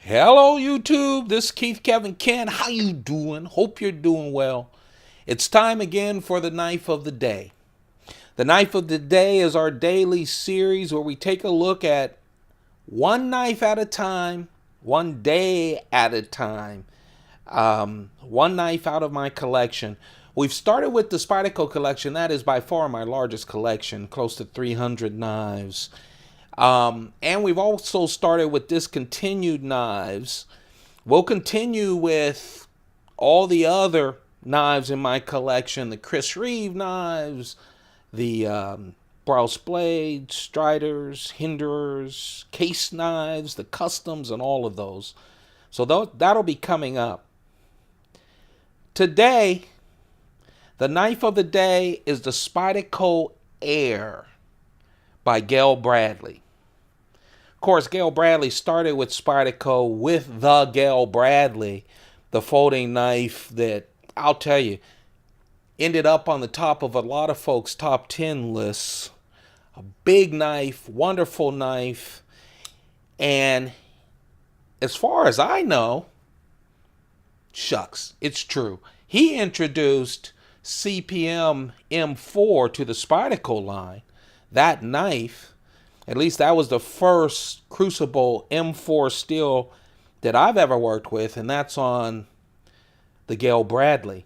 Hello YouTube, this is Keith Kevin Ken. How you doing? Hope you're doing well. It's time again for the knife of the day. The knife of the day is our daily series where we take a look at one knife at a time, one day at a time, one knife out of my collection. We've started with the Spyderco collection. That is by far my largest collection, close to 300 knives. And we've also started with discontinued knives. We'll continue with all the other knives in my collection, the Chris Reeve knives, the Browse blades, Striders, Hinderers, case knives, the customs, and all of those. So that'll be coming up. Today, the knife of the day is the Spyderco Air by Gail Bradley. Of course, Gail Bradley started with Spyderco with the Gail Bradley, the folding knife that, I'll tell you, ended up on the top of a lot of folks' top 10 lists. A big knife, wonderful knife, and as far as I know, shucks, it's true. He introduced CPM M4 to the Spyderco line. That knife, at least that was the first Crucible M4 steel that I've ever worked with, and that's on the Gail Bradley.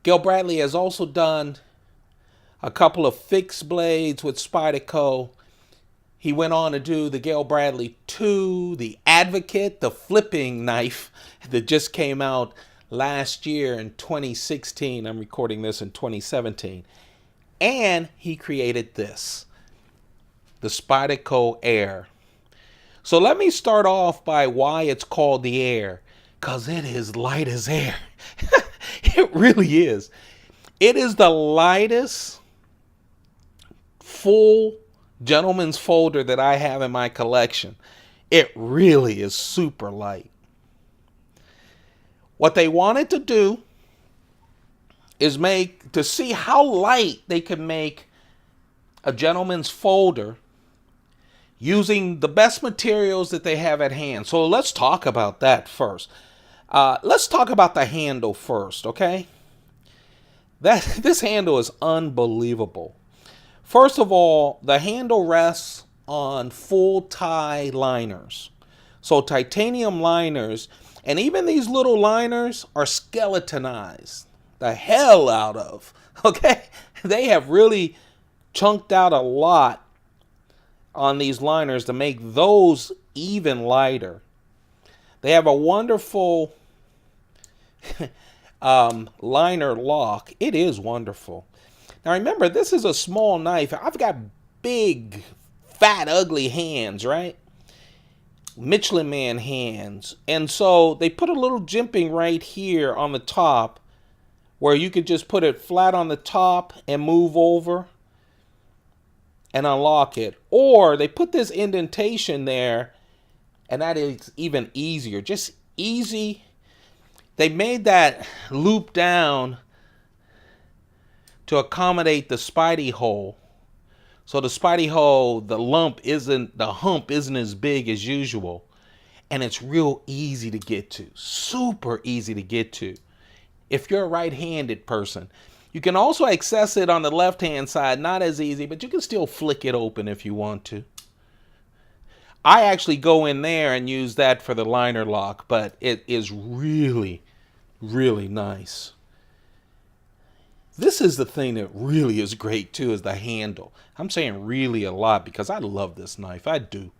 Gail Bradley has also done a couple of fixed blades with Spyderco. He went on to do the Gail Bradley 2, the Advocate, the flipping knife that just came out last year in 2016. I'm recording this in 2017. And he created this, the Spyderco Air. So let me start off by why it's called the Air. Because it is light as air. It really is. It is the lightest full gentleman's folder that I have in my collection. It really is super light. What they wanted to do is to see how light they could make a gentleman's folder using the best materials that they have at hand. So let's talk about that first. Let's talk about the handle first, okay? This handle is unbelievable. First of all, the handle rests on full tie liners. So titanium liners, and even these little liners are skeletonized the hell out of, okay? They have really chunked out a lot on these liners to make those even lighter. They have a wonderful liner lock. It is wonderful. Now remember, this is a small knife. I've got big, fat, ugly hands, right? Michelin Man hands. And so they put a little jimping right here on the top where you could just put it flat on the top and move over and unlock it. Or they put this indentation there, and that is even easier. Just easy. They made that loop down to accommodate the Spidey hole. So the Spidey hole, the hump isn't as big as usual. And it's real easy to get to. Super easy to get to. If you're a right-handed person. You can also access it on the left-hand side. Not as easy, but you can still flick it open if you want to. I actually go in there and use that for the liner lock, but it is really, really nice. This is the thing that really is great too, is the handle. I'm saying really a lot because I love this knife. I do.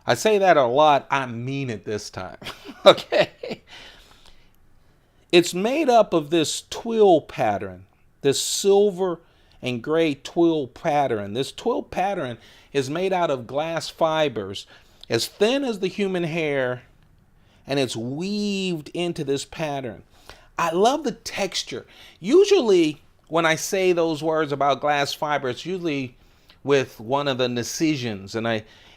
I say that a lot. I mean it this time. Okay. It's made up of this twill pattern, this silver and gray twill pattern. This twill pattern is made out of glass fibers as thin as the human hair, and it's weaved into this pattern. I love the texture. Usually when I say those words about glass fiber, it's usually with one of the incisions, and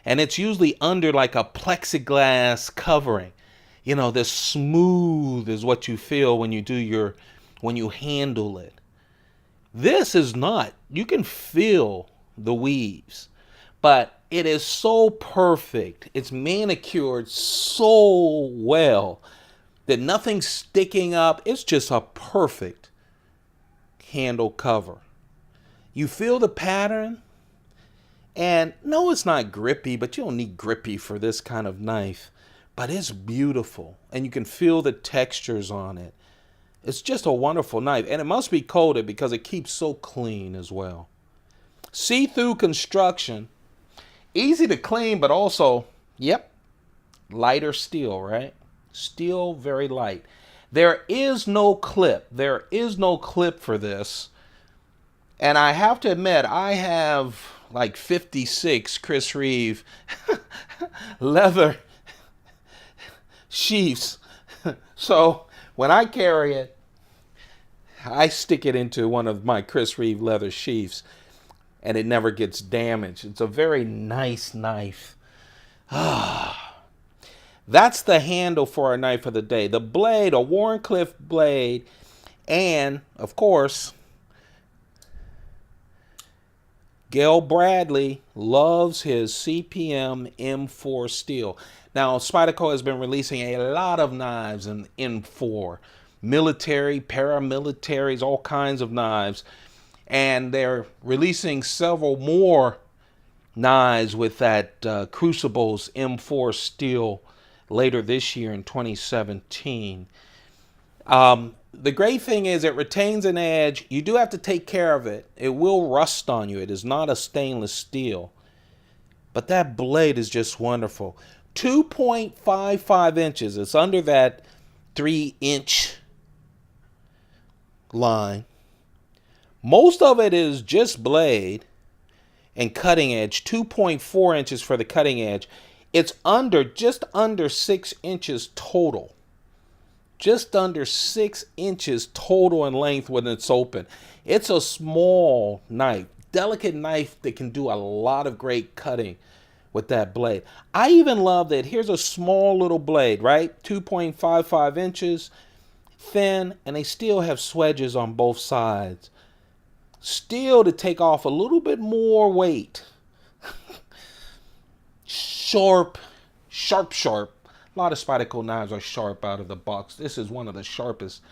it's usually under like a plexiglass covering. You know, this smooth is what you feel when you handle it. This is not. You can feel the weaves, but it is so perfect. It's manicured so well that nothing's sticking up. It's just a perfect handle cover. You feel the pattern, and no, it's not grippy, but you don't need grippy for this kind of knife. But it's beautiful, and you can feel the textures on it. It's just a wonderful knife, and it must be coated because it keeps so clean as well. See-through construction, easy to clean, but also, yep, lighter steel, right? Steel, very light. There is no clip. There is no clip for this. And I have to admit, I have like 56 Chris Reeve leather sheaths. So when I carry it, I stick it into one of my Chris Reeve leather sheaths, and it never gets damaged. It's a very nice knife. That's the handle for our knife of the day. The blade, a Wharncliffe blade, and, of course, Gail Bradley loves his CPM M4 steel. Now, Spyderco has been releasing a lot of knives in M4. Military, paramilitaries, all kinds of knives. And they're releasing several more knives with that Crucibles M4 steel later this year in 2017. The great thing is it retains an edge. You do have to take care of it. It will rust on you. It is not a stainless steel. But that blade is just wonderful. 2.55 inches. It's under that 3-inch line. Most of it is just blade and cutting edge. 2.4 inches for the cutting edge. It's just under 6 inches total. Just under 6 inches total in length when it's open. It's a small knife, delicate knife that can do a lot of great cutting with that blade. I even love that here's a small little blade, right? 2.55 inches thin, and they still have swedges on both sides. Still to take off a little bit more weight. Sharp. A lot of Spyderco knives are sharp out of the box. This is one of the sharpest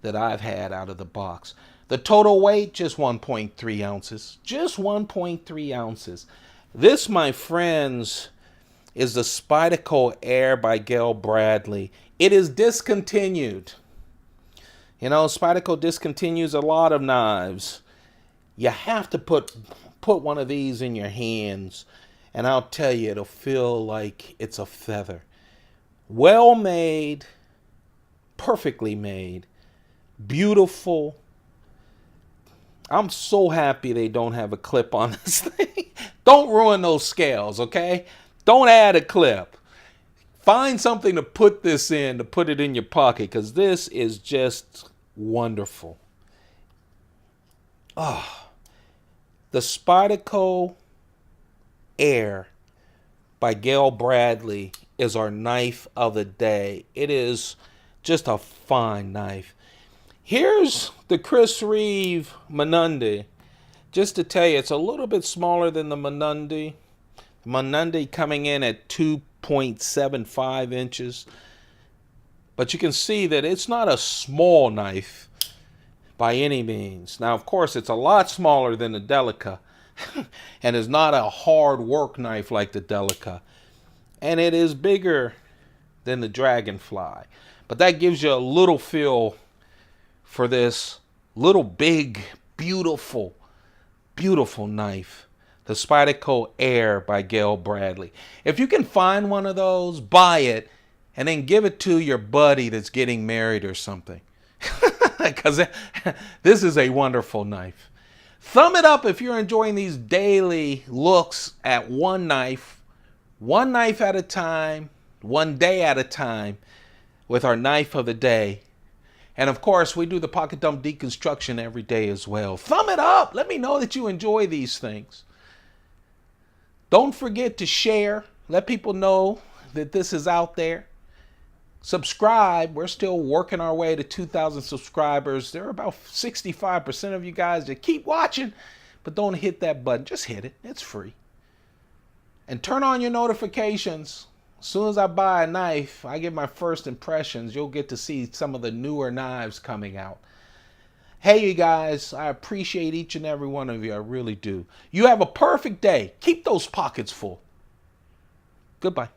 that I've had out of the box. The total weight, just 1.3 ounces. Just 1.3 ounces. This, my friends, is the Spyderco Air by Gail Bradley. It is discontinued. You know, Spyderco discontinues a lot of knives. You have to put one of these in your hands, and I'll tell you, it'll feel like it's a feather. Well made, perfectly made, beautiful. I'm so happy they don't have a clip on this thing. Don't ruin those scales, okay? Don't add a clip. Find something to put this in, to put it in your pocket, because this is just wonderful. Oh, the Spyderco Air by Gail Bradley is our knife of the day. It is just a fine knife. Here's the Chris Reeve Menundi. Just to tell you, it's a little bit smaller than the Menundi. Menundi coming in at 2.75 inches. But you can see that it's not a small knife by any means. Now, of course, it's a lot smaller than the Delica. And is not a hard work knife like the Delica. And it is bigger than the Dragonfly. But that gives you a little feel for this little big, beautiful, beautiful knife. The Spyderco Air by Gail Bradley. If you can find one of those, buy it. And then give it to your buddy that's getting married or something. Because this is a wonderful knife. Thumb it up if you're enjoying these daily looks at one knife at a time, one day at a time, with our knife of the day. And of course, we do the pocket dump deconstruction every day as well. Thumb it up. Let me know that you enjoy these things. Don't forget to share. Let people know that this is out there. Subscribe. We're still working our way to 2,000 subscribers. There are about 65% of you guys that keep watching, but don't hit that button. Just hit it. It's free. And turn on your notifications. As soon as I buy a knife, I get my first impressions. You'll get to see some of the newer knives coming out. Hey, you guys, I appreciate each and every one of you. I really do. You have a perfect day. Keep those pockets full. Goodbye.